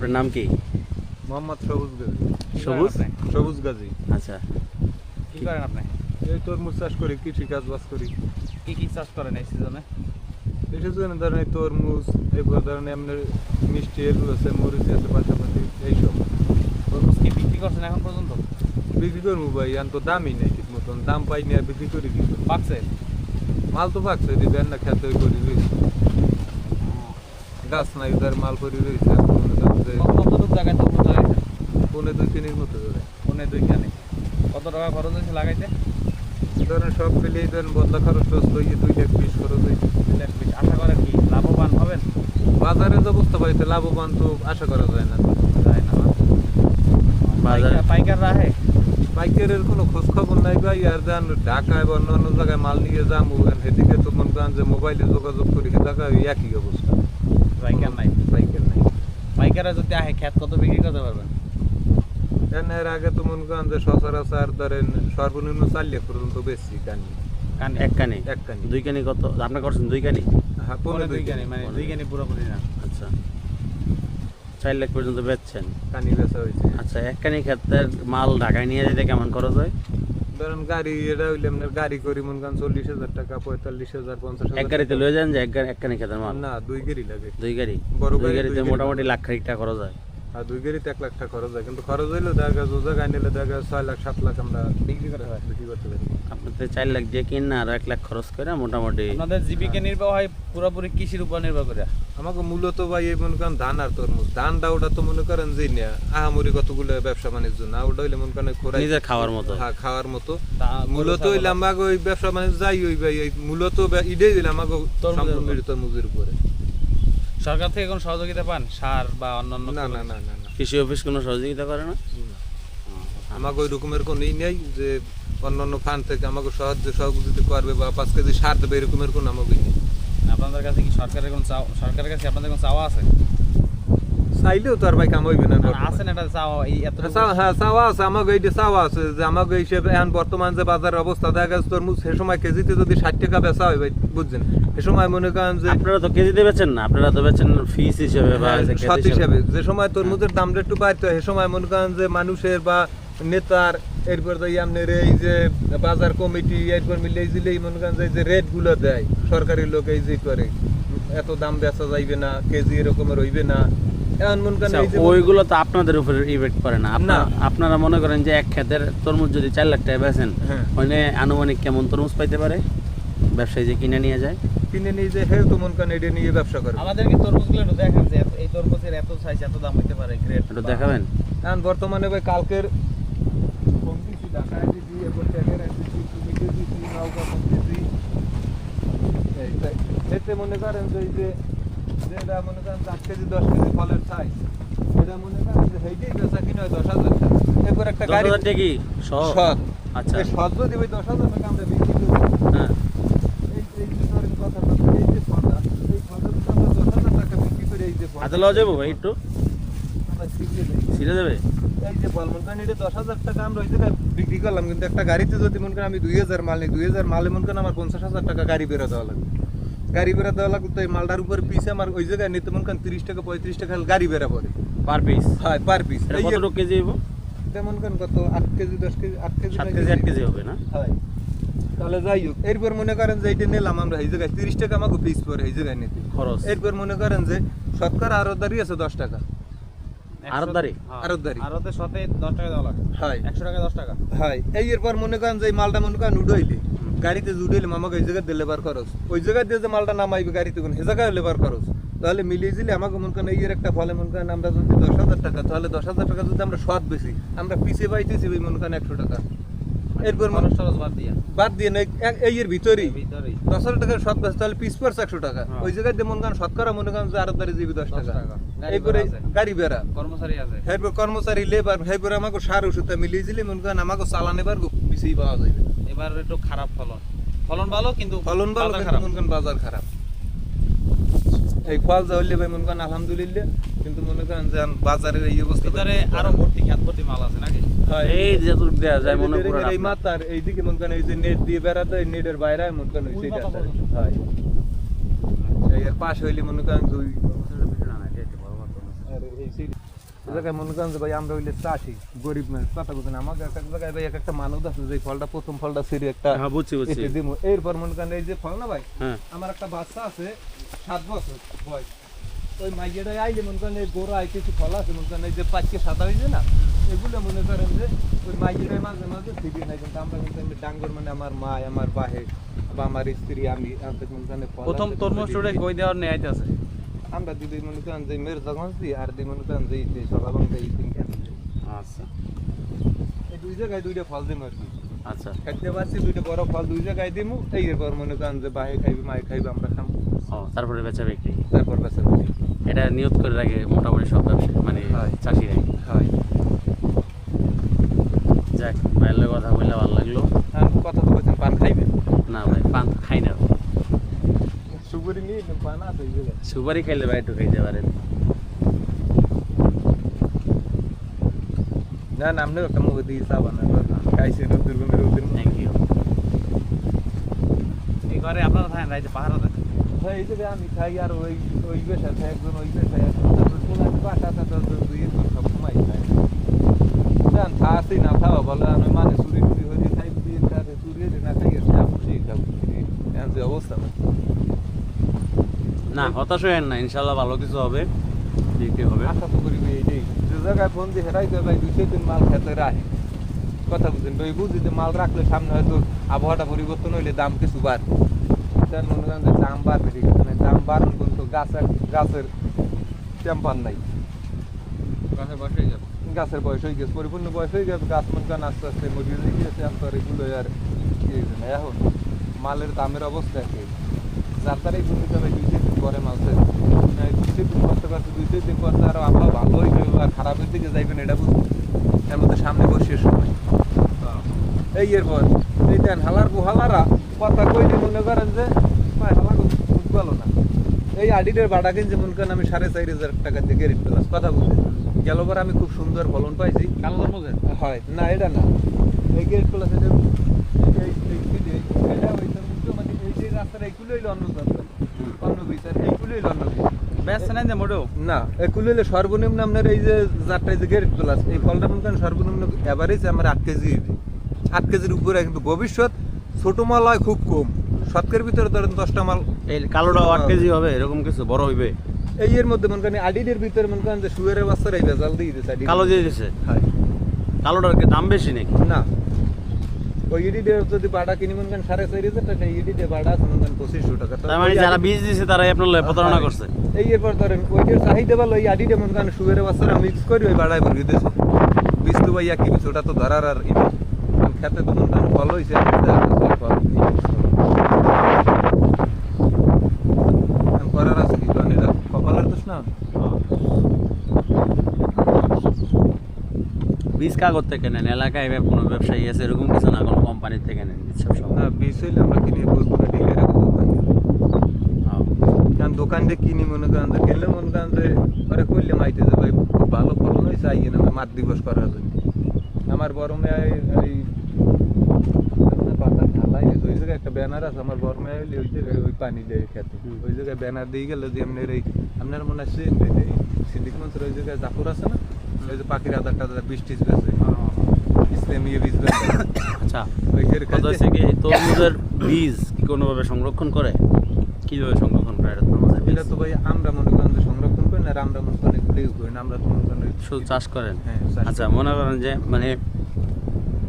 আপনার নাম কি? মোহাম্মদ সবুজ গাজী। সবুজ গাজী। আচ্ছা, কি করেন আপনি? এই তরমুজ চাষ করি, কৃষি কাজ বাজ করি। কি চাষ করেন এই সিজনে? এই সিজনে ধরেন এই তরমুজ, এরপর ধরেন এমনি মিষ্টি আলু আছে, মরিচ আছে, পাশাপাশি এইসব। তরমুজ কি বিক্রি করছেন এখন পর্যন্ত? বিক্রি করবো ভাই, এখন তো দামই নেই ঠিক মতন, দাম পাইনি আর বিক্রি করি কি করে? পাকছে? মাল তো পাকছে, দিবেন না খেতে করি রয়েছে, গাছ নাই উদার মাল করি রয়েছে। কতটুকু জায়গায় তরমুজ লাগাইছেন? 1.5-3 মতো ধরে। 1.5 কত টাকা খরচ হয়েছে লাগাইতে? ধরেন সব মিলিয়ে ধরেন বদলা খরচ টরচ লইয়ে 2 লাখ 20 খরচ হয়েছে। 2 লাখ 20। আশা করেন কি লাভবান হবেন? বাজারে যে অবস্থা পাইতে লাভবান তো আশা করা যায় না। যায় না বাজারে পাইকার রাহে? পাইকারের কোনো খোঁজ খবর নাই ভাই। আর যান ঢাকায় বা অন্য জায়গায় মাল নিয়ে যাবো, সেদিকে তো মনে করেন যে মোবাইলে যোগাযোগ করি, সে জায়গায় ওই একই অবস্থা, পাইকার নাই। পাইকার নাই। পাইকাররা যদি আহে খেত কত বিক্রি করতে পারবেন? এর আগে তো মনে করেন যে সচরাচর ধরেন সর্বনিম্ন 4 লাখ পর্যন্ত বেশি কানি। এক কানি? এক কানি। 2 কানি কত আপনি করছেন? 2 কানি? হ্যাঁ, 2 কানি, মানে 2 কানি পুরোপুরি না। আচ্ছা, 4 লাখ পর্যন্ত বেচছেন? কানি বেচা হয়েছে। আচ্ছা, এক কানি ক্ষেতের মাল ঢাকায় নিয়ে যেতে কেমন খরচ হয়? ধরেন গাড়ি এটা হইলে আপনার গাড়ি করি মনে করেন 40,000 টাকা, 45,000, 50,000। এক গাড়িতে লয়ে যান যে এক কানি ক্ষেতের মাল? না, 2 গাড়ি লাগে। 2 গাড়ি? বড় 2 গাড়ি, গাড়িতে 2 গাড়ি মোটামুটি লাখ খানিক টাকা খরচ হয়। আর 2 গাড়িতে 1 লাখ টাকা খরচ হয়, কিন্তু খরচ হইলেও দেখা গেছে জায়গায় নিলে দেখা গেছে 6 লাখ 7 লাখ আমরা বিক্রি করতে হয়। বিক্রি করতে পারি। আপনি তো 4 লাখ দিয়ে কিন না, আর 1 লাখ খরচ করে মোটামুটি। আপনাদের জীবিকা নির্বাহ হয় পুরোপুরি কৃষির উপর নির্ভর করে? আমাকে মূলত ভাই এই মনে করেন ধান আর তরমুজ। ধানটা ওটা তো মনে করেন যে না আহামরি কতগুলো ব্যবসা বাণিজ্য না, ওটা হইলে মনে করেন খোরাই নিজের খাওয়ার মতো। হ্যাঁ, খাওয়ার মতো। তা মূলত হইলে আমাকে ওই ব্যবসা বাণিজ্য যাই ওই ভাই এই মূলত ইডেই হইলে আমাকে সম্পূর্ণ তরমুজের উপরে। সরকার থেকে কোনো সহযোগিতা পান সার বা অন্যান্য? না না না না না, কৃষি অফিস কোনো সহযোগিতা করে না? আমাকে ওই রকমের কোনো নেই যে অন্যান্য ফান্ড থেকে আমাকে সাহায্য সহযোগিতা করবে বা 5 কেজি সার দেবে, এরকমের কোনো আমাকে নেই। আপনাদের কাছে কি সরকারের আপনাদের কোনো চাওয়া আছে? চাইলেও তো আর ভাই কাম হইবে না। আছে না একটা চাওয়া এই এত? হ্যাঁ, চাওয়া আছে, আমাকে এইটা চাওয়া আছে যে আমাকে হিসেবে এখন বর্তমান যে বাজারের অবস্থা দেখা গেছে তরমুজ সে সময় কেজিতে যদি 60 টাকা বেচা হয় ভাই, বুঝছেন, এ সময় মনে করেন যে আপনারা তো কেজিতে বেচেন না, আপনারা তো বেচেন ফিস হিসেবে বা সৎ হিসেবে। যে সময় তরমুজের দামটা একটু বাড়তে হয়, সে সময় মনে করেন যে মানুষের বা নেতার, এরপর তো আপনার এই যে বাজার কমিটি, এরপর মিলে এই যে মনে করেন যে রেট গুলো দেয় সরকারি লোক, এই যে করে এত দাম বেচা যাইবে না, কেজি এরকমের হইবে না, এখন মনে করেন এই যে ওইগুলো তো আপনাদের উপরে ইফেক্ট করে না। আপনারা মনে করেন যে এক ক্ষেতের তরমুজ যদি 4 লাখ টাকা বেচেন, ওখানে আনুমানিক কেমন তরমুজ পাইতে পারে ব্যবসায়ী যে কিনে নিয়ে যায়? কিনে নিয়ে যে হে তো মনে করেন এটা নিয়ে ব্যবসা করে। আমাদেরকে তরমুজগুলো একটু দেখান যে এই তরমুজের এত সাইজ এত দাম হইতে পারে, গ্রেড একটু দেখাবেন? এখন বর্তমানে ভাই কালকের কমতিছি ঢাকায় দিছি, এরপর ট্যাগের দিছি, কুমিটে দিছি, নৌকা কমতিছি। এতে মনে করেন যে এই যে যেটা মনে করেন 8 কেজি 10 কেজি ফলের সাইজ, এটা মনে করেন যে হেইটাই বেচা কিনা হয় 10,000 টাকা। এরপর একটা গাড়ি 10,000 টাকা কি সৎ? আচ্ছা, এই সৎ যদি ওই 10,000 টাকা আমরা বিক্রি করি, হ্যাঁ, এই যে ধরেন কথাটা, এই যে সদা, এই সদা যদি আমরা 10,000 টাকা বিক্রি করি, এই যে ফল হাতে লওয়া যাবো ভাই একটু আমরা ছিটিয়ে দেই। ছিঁড়ে দেবে? এই যে ফল মনে করেন এটা 10,000 টাকা আমরা ওই জায়গায় বিক্রি করলাম, কিন্তু একটা গাড়িতে যদি মনে করেন আমি 2,000 মাল নিই, 2,000 মালে মনে করেন আমার 50,000 টাকা গাড়ি বেরো দেওয়া লাগবে। গাড়ি বেড়া দেওয়া লাগবে, তো এই মালটার উপর পিস আমার ওই জায়গায় নিতে মনে করেন 30 টাকা 35 টাকা গাড়ি বেড়া পড়ে পার পিস? হ্যাঁ, পার পিস। এটা কত কেজি হইব? তেমন করেন কত 8 KG 10 KG 8 KG 7 KG 8 KG হবে না? হয়। তাহলে যাই হোক, এরপর মনে করেন যে এইটা নিলাম আমরা এই জায়গায় 30 টাকা আমাকে পিস পড়ে এই জায়গায় নিতে খরচ। এরপর মনে করেন যে শতকরা আরতদারি আছে 10 টাকা। আরতদারি? আরতদারি আরতের সাথে 10 টাকা দেওয়া লাগে? হয়। 100 টাকা 10 টাকা? হয়। এই এরপর মনে করেন যে এই মালটা মনে করেন উড়াইলে গাড়িতে জুড়াইলে আমাকে এই জায়গায় দিয়ে লেবার খরচ, ওই জায়গায় দিয়ে যে মালটা নামাইবে গাড়িতে কোন সে জায়গায় লেবার খরচ, তাহলে মিলিয়ে দিলে আমাকে মনে করেন এই একটা ফলে মনে করেন আমরা যদি 10,000 টাকা, তাহলে 10,000 টাকা যদি আমরা সৎ বেশি, আমরা পিছিয়ে পাইতেছি ওই মনে করেন 100 টাকা। এরপর খরচ বাদ দিয়ে এই এর ভিতরেই ভিতরেই 10,000 টাকার সৎ বেশি, তাহলে পিস পড়ছে 100 টাকা। ওই জায়গায় দিয়ে মনে করেন শতকরা মনে করেন যে আরতদারি জিবি 10 টাকা। এরপরে গাড়ি বেড়া, কর্মচারী আছে, এরপর কর্মচারী লেবার, এরপর আমাকে সার ওষুধ মিলিয়ে দিলে মনে করেন আমাকে চালান এবার পিছিয়ে পাওয়া যাবে। এবার একটু খারাপ ফলন ভালো, কিন্তু ফলন ভালো, কিন্তু মনে করেন বাজার খারাপ। এই ফল যা হইলে ভাই মনে করেন আলহামদুলিল্লাহ, কিন্তু মনে করেন যে বাজারের এই অবস্থা, ভিতরে আরো ভর্তি খেত ভর্তি মাল আছে নাকি? এই যে যতটুকু দেয়া যায় মনে পুরো এই মাথার এইদিকে মনে করেন এই যে নেট দিয়ে বেড়াতে, এই নেটের বাইরে মনে করেন ওই সেটা হয়। এই এর পাশ হইলে মনে করেন দুই আর এই এই জায়গায় মনে করেন যে ভাই আমরা হইলে চাষি গরিব মানুষ কথা বলছেন আমাকে এক এক জায়গায় ভাই এক একটা মানুষ আছে যে ফলটা প্রথম ফলটা ছিঁড়ে একটা হ্যাঁ বুঝছি বুঝছি এতে দিমু এরপর মনে করেন এই যে ফল না ভাই হ্যাঁ আমার একটা বাচ্চা আছে 7 বছর বয়স ওই মাইয়েটাই আইলে মনে করেন এই গোড়ায় কিছু ফল আছে মনে করেন এই যে পাঁচকে সাদা হয়েছে না এগুলো মনে করেন যে ওই মাইয়েটাই মাঝে মাঝে ফিরিয়ে নাই কিন্তু আমরা কিন্তু এমনি ডাঙ্গর মানে আমার মা আমার বাহে বা আমার স্ত্রী আমি আমাদের মনে করেন ফল প্রথম আছে, তরমুজ ওগুলো ওটা দিই। কই দেওয়ার নিয়ে আইতাছে আমরা দিদি মনে করেন যে মির্জাগঞ্জ দিই আর দিই মনে করেন যে এই সবাই এই তিনটা আচ্ছা এই দুই জায়গায় দুইটা ফল দিই আর কি আচ্ছা খাইতে পারছি দুইটা বড় ফল দুই জায়গায় দিমু এই এরপর মনে করেন যে বাহে খাইবে মায়ে খাইবে আমরা খাবো ও তারপরে বেচা বিক্রি তারপর বেচা করি এটা নিয়ত করে রাখে মোটামুটি সব ব্যবসায়ী মানে হয়। চাষিরাই হয় যাক ভাইয়ের কথা বললে ভালো লাগলো আর কথা তো বলছেন পান খাইবেন না ভাই পান খাই না সুপুরি নিয়ে পান আছে এই জায়গায় সুপারি খাইলে ভাই একটু খাইতে পারেন না না আপনি একটা মুখ দিয়ে চা বানান খাইছি রোদ্দুর গুণে রোদ্দুর থ্যাংক ইউ এই ঘরে আপনারা থাকেন রাইতে পাহারা দেন ভাই এই জায়গায় আমি খাই আর ওই ওই বেশ আছে একজন ওই বেশ আছে তারপর কোন বাসা আছে তো দুই সব সময় খাই জান খাসি না খাওয়া বলে আমি মানে চুরি টুরি হয়ে খাই দিয়ে তার চুরি হয়ে না খাই গেছে আপনি সেই খাবো এমন যে অবস্থা না না হতাশ হয়েন না ইনশাল্লাহ ভালো কিছু হবে বিক্রি হবে আশা তো করি এইটাই যে জায়গায় ফোন দিয়ে হেরাই তো ভাই 200 দিন মাল খেতে রাখে কথা বুঝেন ভাই বুঝি যে মাল রাখলে সামনে হয়তো আবহাওয়াটা পরিবর্তন হইলে দাম কিছু বাড়বে তার মনে করেন যে দাম বাড়বে ঠিক আছে মানে দাম বাড়ুন কিন্তু গাছের টেম্পার নাই গাছে বসে যাবে গাছের বয়স হয়ে গেছে পরিপূর্ণ বয়স হয়ে গেছে গাছ মনে করেন আস্তে আস্তে মরিয়ে দিয়ে গেছে আর এগুলো আর কি হয়েছে না এখন মালের দামের অবস্থা কি যার দ্বারা এই ভূমিকা ভাই 2 দিন পরে মালছে 2 দিন করতে করতে 2 দিন করতে আরো আবহাওয়া ভালো হইবে আর খারাপের দিকে যাইবেন এটা বুঝুন এর মধ্যে সামনে বসে সময় এই এরপর এই দেন হালার বুহালারা কথা কইলে মনে করেন যে ভাই হালা বুঝবালো না এই আডিটের ভাড়া কিনছে মনে করেন আমি 4,500 টাকা দিয়ে গেরিট পেলাম কথা বলতে গেলবার আমি খুব সুন্দর ফলন পাইছি কালো তরমুজের হয় না এটা না এই গেট প্লাস এটা এটা ওই মানে এই যে রাস্তাটা এইগুলো হইলো অন্য রাস্তা অন্য বিচার এইগুলো হইলো অন্য বেশ নাই যে মোটেও না এগুলো হইলো সর্বনিম্ন আপনার এই যে যারটাই যে গেট প্লাস এই ফলটা মনে করেন সর্বনিম্ন এভারেজ আমার 8 কেজি 8 কেজির উপরে কিন্তু ভবিষ্যৎ ছোট মাল হয় খুব কম শতকের ভিতরে ধরেন 10টা মাল এই কালোটাও 8 কেজি হবে এরকম কিছু বড় হইবে এই এর মধ্যে মনে করেন আডিডের ভিতরে মনে করেন যে শুয়ারের বাচ্চারা এই ভেজাল দিয়ে দিচ্ছে আডিড কালো দিয়ে দিছে হয় কালোটার কি দাম বেশি নাকি না ওই ইডিডের যদি বাড়া কিনি মনে করেন 4,500 টাকা ইডিডে বাড়া আছে মনে করেন 2500 টাকা তার মানে যারা বীজ দিছে তারাই আপনার লয়ে প্রতারণা করছে এই এরপর ধরেন ওইটার চাহিদা ভালো ওই আডিডে মনে করেন শুয়ারের বাচ্চারা মিক্স করে ওই বাড়ায় ভরিয়ে দিয়েছে বীজ তো ভাইয়া কি বীজ ওটা তো ধরার আর খেতে তো মনে করেন ফল হয়েছে করার আছে কি কারণ এটা কপালের দোষ না বীজ কাগজ থেকে নেন এলাকায় কোনো ব্যবসায়ী আছে এরকম কিছু না কোনো কোম্পানির থেকে নেন সব সময় না বীজ হইলে আমরা কিনে বলবো না ডিলারে কারণ দোকান দিয়ে কিনি মনে করেন যে কিনলে মনে করেন যে পরে করলে মাইতে যে ভাই খুব ভালো ফলন হয়েছে আইয়ে না মাত দিবস করার জন্য আমার বড় মেয়ে এই পাতা ঢালাই ওই জায়গায় একটা ব্যানার আছে আমার বড় মেয়ে হইলে ওই জায়গায় ওই পানি দেয় খেতে ওই জায়গায় ব্যানার দিয়ে গেলে যে আপনার এই আপনার মনে আছে এই সিদ্দিক মন্ত্র ওই জায়গায় জাফর আছে না ওই যে পাখির আদার টাদার বীজ টিজ বেছে ইসলামীয় বীজ বেছে আচ্ছা ওই যে কথা হচ্ছে কি এই তরমুজের বীজ কি কোনোভাবে সংরক্ষণ করে কিভাবে সংরক্ষণ করে এটা তরমুজের বীজ এটা তো ভাই আমরা মনে করেন যে সংরক্ষণ করি না আর আমরা মনে করেন এগুলো ইউজ করি না আমরা তো মনে করেন শুধু চাষ করেন হ্যাঁ চাষ আচ্ছা মনে করেন যে মানে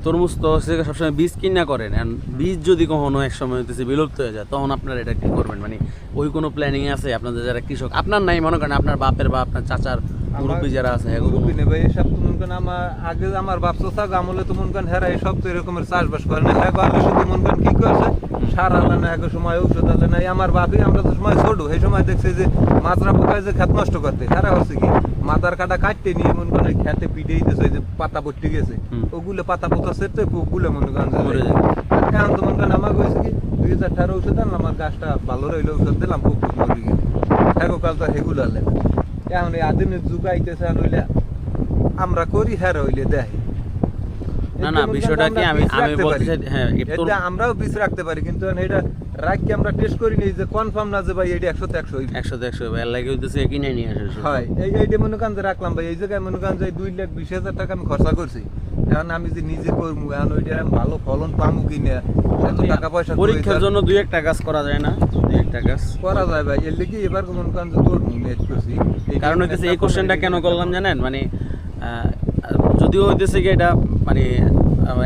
তরমুজ তো হচ্ছে সবসময় বীজ কিনা করেন আর বীজ যদি কখনো এক সময় হইতেছে বিলুপ্ত হয়ে যায় তখন আপনারা এটা কি করবেন মানে ওই কোনো প্ল্যানিং আছে আপনাদের যারা কৃষক আপনার নাই মনে করেন আপনার বাপের বা আপনার চাচার মুরব্বী যারা আছে এগুলো মুরব্বি নেই ভাই এসব তো মনে করেন আমার আগে আমার বাপ চাচা আমলে তো মনে করেন হেরা এসব তো এরকমের চাষবাস করে না হ্যাঁ আগে শুধু মনে করেন কি করছে সার আলে না এক সময় ঔষধ আলে না আমার বাপি আমরা তো সময় ছোট সেই সময় দেখছে যে মাজরা পোকায় যে খেত নষ্ট করতে হেরা হচ্ছে কি মাথার কাটা কাটতে নিয়ে মনে করেন খেতে পিটেই দিয়েছে যে পাতা পড়তে গেছে ওগুলো পাতা পোতা সেরতে ওগুলো মনে করেন মরে যায়। এখন তো মনে করেন আমার হয়েছে কি 2018 ঔষধ আনলাম আমার গাছটা ভালো রইলো ঔষধ দিলাম খুব মরে গেল হ্যাঁ কাল তো হেগুলো আনলেন এখন এই আদিনের যুগ আইতেছে হইলে আমরা করি হ্যাঁ হইলে দেয় না না বিষয়টা কি আমি বলতে চাই হ্যাঁ আমরাও বীজ রাখতে পারি কিন্তু এটা রাখি আমরা টেস্ট করি নি যে কনফার্ম না যে ভাই এটা 100 তে 100 হইবে। 100 এর লাগে হইতেছে কিনে নিয়ে আসে হয় এইটা মনে করেন যে রাখলাম ভাই, এই জায়গায় মনে করেন যে 2,20,000 টাকা আমি খরচা করছি। এখন আমি যে নিজে করবো, এখন ওইটা আমি ভালো ফলন পামু কিনা, এত টাকা পয়সা পরীক্ষার জন্য 2-1টা কাজ করা যায় না? 2-1টা কাজ করা যায় ভাই, এর লেগে এবার মনে করেন যে তোর নেট করছি। কারণ হইতেছে এই কোশ্চেনটা কেন করলাম জানেন, মানে যদিও হইতেছে কি এটা মানে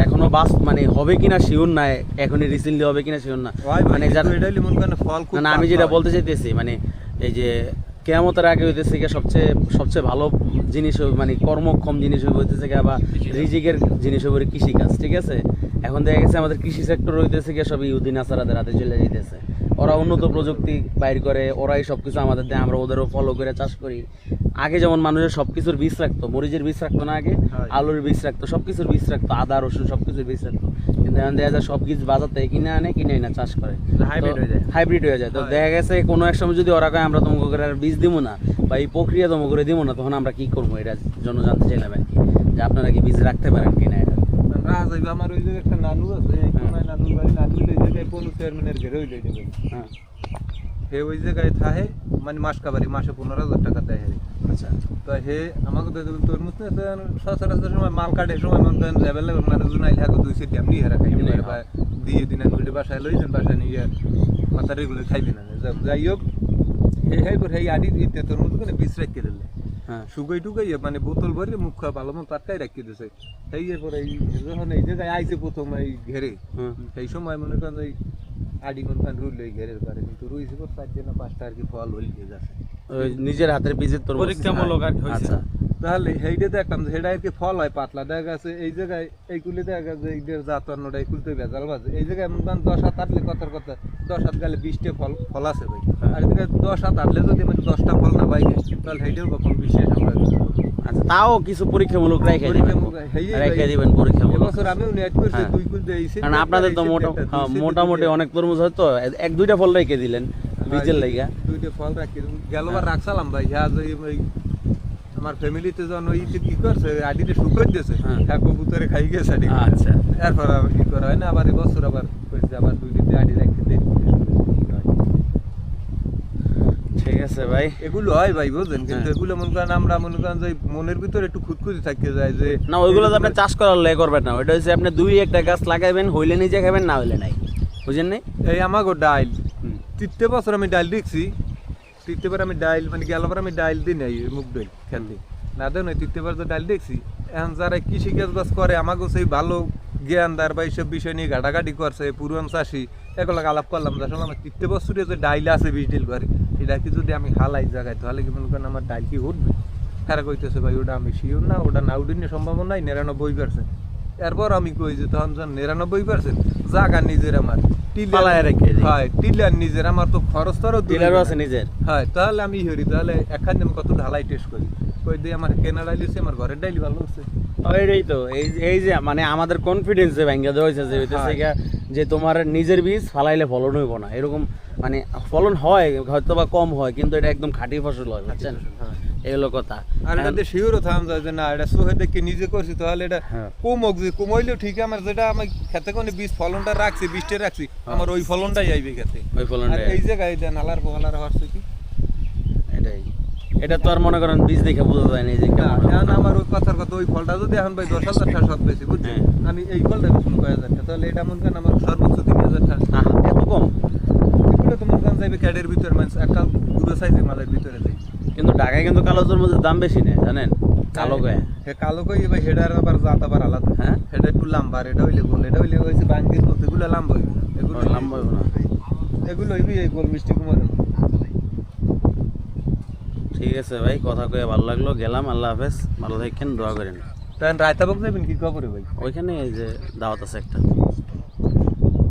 এখনো বাস মানে হবে কিনা শিওর না, এখনই রিসেন্টলি হবে কিনা শিওর না, মানে এটা হইলে মনে করেন ফল খুব না আমি যেটা বলতে চাইতেছি মানে এই যে কেয়ামতের আগে হইতেছে কি সবচেয়ে ভালো জিনিস মানে কর্মক্ষম জিনিস হইতেছে কি বা রিজিকের জিনিস হবে কৃষিকাজ, ঠিক আছে? এখন দেখা গেছে আমাদের কৃষি সেক্টর হইতেছে কি সব ইহুদি নাসারাদের হাতে চলে যাইতেছে। ওরা উন্নত প্রযুক্তি বাইর করে, ওরাই সব কিছু আমাদের দেয়, আমরা ওদেরও ফলো করে চাষ করি। আগে যেমন মানুষের সব কিছুর বীজ রাখতো, মরিচের বীজ রাখতো না আগে, আলুর বীজ রাখতো, সব কিছুর বীজ রাখতো, আদা রসুন সব কিছুর বীজ রাখতো। কিন্তু এখন দেখা যায় সব কিছু বাজার থেকে কিনে আনে, কিনে না চাষ করে, হাইব্রিড হয়ে যায়। তো দেখা গেছে কোনো এক সময় যদি ওরা কয় আমরা তোমাকে করে আর বীজ দিব না বা এই প্রক্রিয়া তোমাকে করে দিব না, তখন আমরা কি করবো? এটা জন্য জানতে চাইলাম আর কি, যে আপনারা কি বীজ রাখতে পারেন কিনা এটা। আমার ওই জায়গায় একটা নানু আছে, এই কোনায় নানুর বাড়ি, নানু ওই জায়গায় পলু চেয়ারম্যানের ঘেরে হইলে হ্যাঁ হে ওই জায়গায় থাহে, মানে মাস কাবারি মাসে 15,000 টাকা দেয় হে। আচ্ছা, তো হে আমাকে তরমুজ সচরাচর সময় মাল কাটে সময় মনে করেন অ্যাভেলেবল মানুষ নাই, হ্যাঁ 2 সেট এমনি হেরা খাই দিয়ে দিন ওইটা বাসায় লইছেন, বাসায় নিয়ে মাথা রেগুলো খাইবে না। যাই হোক হে করে হে আডি দিতে তরমুজ করে বীজ রেখে দিলে, হ্যাঁ শুকাই টুকাই মানে বোতল ভরে মুখ খাওয়া ভালো মতো টাটকাই রাখি দিছে। সেই এরপরে যখন এই জায়গায় আইছে প্রথম এই ঘেরে, সেই সময় মনে করেন এই আডি মনে করেন রুল এই ঘেরের পারে, কিন্তু রুইছে 4টা না 5টা আর কি ফল হইলে যাচ্ছে ওই নিজের হাতের বীজের তরমুজ পরীক্ষামূলক আর কি হইছে। আচ্ছা, তাহলে সেইটা দেখলাম যে সেটা আর কি ফল হয় পাতলা, দেখা গেছে এই জায়গায় এই কুলে দেখা গেছে এইটার জাত অন্যটা এই কুলতে ভেজাল বাজে। এই জায়গায় মনে করেন 10 আটলে কথার কথা 10 গেলে 20টা ফল আছে ভাই, আর এই জায়গায় 10 আটলে যদি মানে 10টা ফল না পাই তাহলে সেইটাও কখন বিশেষ আমরা। আচ্ছা, তাও কিছু পরীক্ষামূলক রেখে দিবেন পরীক্ষামূলক। এবছর আমিও নেট করছি 2 কুল দিয়েছি, কারণ আপনাদের তো মোটামুটি অনেক তরমুজ হয়তো 1-2টা ফল রেখে দিলেন বীজের লাগা। 2টা ফল রাখি গেলবার রাখছিলাম ভাই, হ্যাঁ ওই আমার ফ্যামিলিতে যখন ওই কি করছে আডিতে শুকর দিয়েছে, হ্যাঁ কবুতরে খাই গেছে আডি। আচ্ছা, এরপর আর কি করা হয় না, আবার এই বছর আবার কইছে আবার 2 দিন আডি রাখতে দেই। ঠিক আছে ভাই, এগুলো হয় ভাই বুঝেন, কিন্তু এগুলো মনে করেন আমরা মনে করেন যে মনের ভিতরে একটু খুঁতখুঁতি থাকতে যায় যে না ওইগুলো তো আপনি চাষ করার লে করবেন না, ওইটা হচ্ছে আপনি 2-1টা গাছ লাগাইবেন, হইলে নিজে খাবেন, না হইলে নাই, বুঝেন নাই? এই আমাগো ডাইল 3টে বছর আমি ডাইল দেখছি, 3টে বার আমি ডাইল মানে গেলবার আমি ডাইল দিই নাই মুখ ডাইল খেতে না দেন, ওই 3টে বার তো ডাইল দেখছি। এখন যারা কৃষি কাজ করে আমাকেও সেই ভালো জ্ঞানদার বা এইসব বিষয় নিয়ে ঘাটাঘাটি করছে, পুরান চাষি এগুলো আলাপ করলাম, আসলে আমার 3টে বছরে যে ডাইল আছে 20 ডিল করে, এটা কি যদি আমি হালাই জায়গায় তাহলে কি মনে করেন আমার ডাইল কি উঠবে? তারা কইতেছে ভাই ওটা আমি শিওর না, ওটা না উঠিনি সম্ভাবনা নাই 99%। এরপর আমি কই যে তখন যখন 99% জায়গা নিজের আমার টিলার নিজের, আমার তো খরচ তো টিলারও আছে নিজের, হয় তাহলে আমি হরি তাহলে একখান আমি কত ঢালাই টেস্ট করি, কই দিয়ে আমার কেনা ডাইল হচ্ছে আমার ঘরের ডাইল ভালো হচ্ছে। এইটাই তো এই যে মানে আমাদের কনফিডেন্স যে ভাঙ্গা দেওয়া হয়েছে যে হইতেছে যে তোমার নিজের বীজ ফালাইলে ফলন হইব না, এরকম মানে ফলন হয় হয়তো বা কম হয়, কিন্তু এটা একদম খাঁটি ফসল হয়, বুঝছেন? এগুলো কথা। আর এটাতে শিওরও থাম যায় যে না এটা সোহে দেখে নিজে করছি তাহলে এটা কমক, যে কমাইলেও ঠিক, আমার যেটা আমি খেতে কোনে বীজ ফলনটা রাখছি 20টা রাখছি, আমার ওই ফলনটাই আইবে খেতে, ওই ফলনটা। এই জায়গায় দেন আলার বহালার হচ্ছে কি এটাই, এটা তো আর মনে করেন বীজ দেখে বোঝা যায় না যে এখন আমার ওই কথার কথা ওই ফলটা যদি এখন ভাই 10,000 টাকা সব বেশি বুঝছেন, আমি এই ফলটা বেশি 9,000 টাকা, তাহলে এটা মনে করেন আমার সর্বোচ্চ 3,000 টাকা। এত কম? এগুলো তো মনে করেন যাইবে ক্যাডের ভিতরে, মানে একটা গুঁড়ো সাইজের মালের ভিতরে যাই। কিন্তু ঢাকায় কিন্তু কালো তরমুজের দাম বেশি নেই জানেন, কালো কয়ে কালো কই ভাই হেডার আবার জাত আবার আলাদা, হ্যাঁ এটা একটু লম্বা, এটা হইলে গোল, এটা হইলে হইছে বাঙ্গির মতো, এগুলো লম্বা হইবে না, এগুলো লম্বা হইব না, এগুলো হইবে এই গোল মিষ্টি কুমারের। ঠিক আছে ভাই, কথা কয়ে ভালো লাগলো, গেলাম, আল্লাহ হাফেজ, ভালো থাকেন, দোয়া করেন। তাই রায়তাবক যাবেন কি খবরে ভাই? ওইখানে এই যে দাওয়াত আছে একটা।